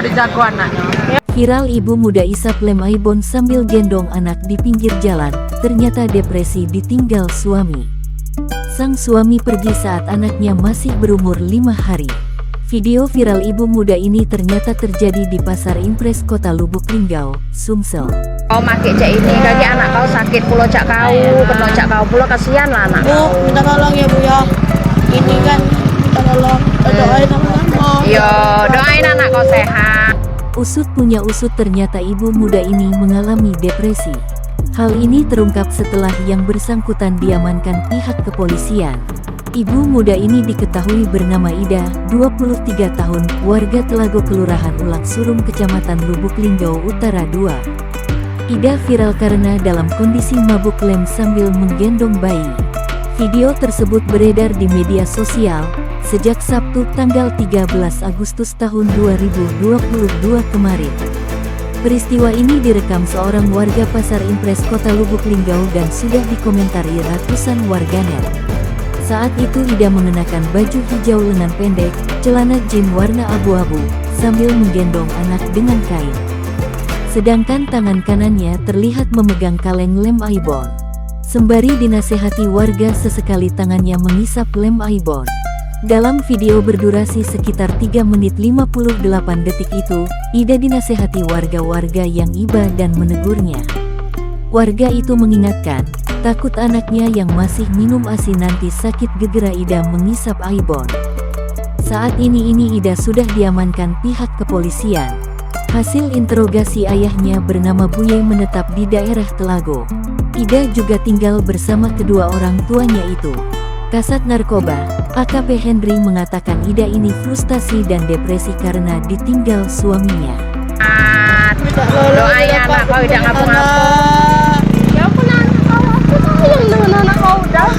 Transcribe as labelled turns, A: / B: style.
A: dijago anaknya.
B: Viral ibu muda isap lem Aibon sambil gendong anak di pinggir jalan, ternyata depresi ditinggal suami. Sang suami pergi saat anaknya masih berumur 5 hari. Video viral ibu muda ini ternyata terjadi di Pasar Impres Kota Lubuk Linggau, Sumsel.
A: Kau make cak ini kaki anak kau sakit pulau cak kau, kena cak kau pulau kasihan lah anak.
C: Bu, minta tolong ya Bu ya. Ini kan minta tolong, doain sama-sama.
A: Yo, doain anak kau sehat.
B: Usut punya usut, ternyata ibu muda ini mengalami depresi. Hal ini terungkap setelah yang bersangkutan diamankan pihak kepolisian. Ibu muda ini diketahui bernama Ida, 23 tahun, warga Telago Kelurahan Ulak Surum Kecamatan Lubuk Linggau Utara 2. Ida viral karena dalam kondisi mabuk lem sambil menggendong bayi. Video tersebut beredar di media sosial sejak Sabtu tanggal 13 Agustus tahun 2022 kemarin. Peristiwa ini direkam seorang warga Pasar Impres Kota Lubuk Linggau dan sudah dikomentari ratusan warganet. Saat itu Ida mengenakan baju hijau lengan pendek, celana jeans warna abu-abu, sambil menggendong anak dengan kain. Sedangkan tangan kanannya terlihat memegang kaleng lem Aibon. Sembari dinasehati warga, sesekali tangannya mengisap lem Aibon. Dalam video berdurasi sekitar 3 menit 58 detik itu, Ida dinasehati warga-warga yang iba dan menegurnya. Warga itu mengingatkan, takut anaknya yang masih minum ASI nanti sakit, gegera Ida mengisap Aibon. Saat ini Ida sudah diamankan pihak kepolisian. Hasil interogasi ayahnya bernama Buye menetap di daerah Telago. Ida juga tinggal bersama kedua orang tuanya itu. Kasat Narkoba, AKP Henry mengatakan Ida ini frustasi dan depresi karena ditinggal suaminya.
A: Doain anak kau udah ngapung-ngapung.
C: Ya ampun anak kau, aku sayang dengan anak kau udah.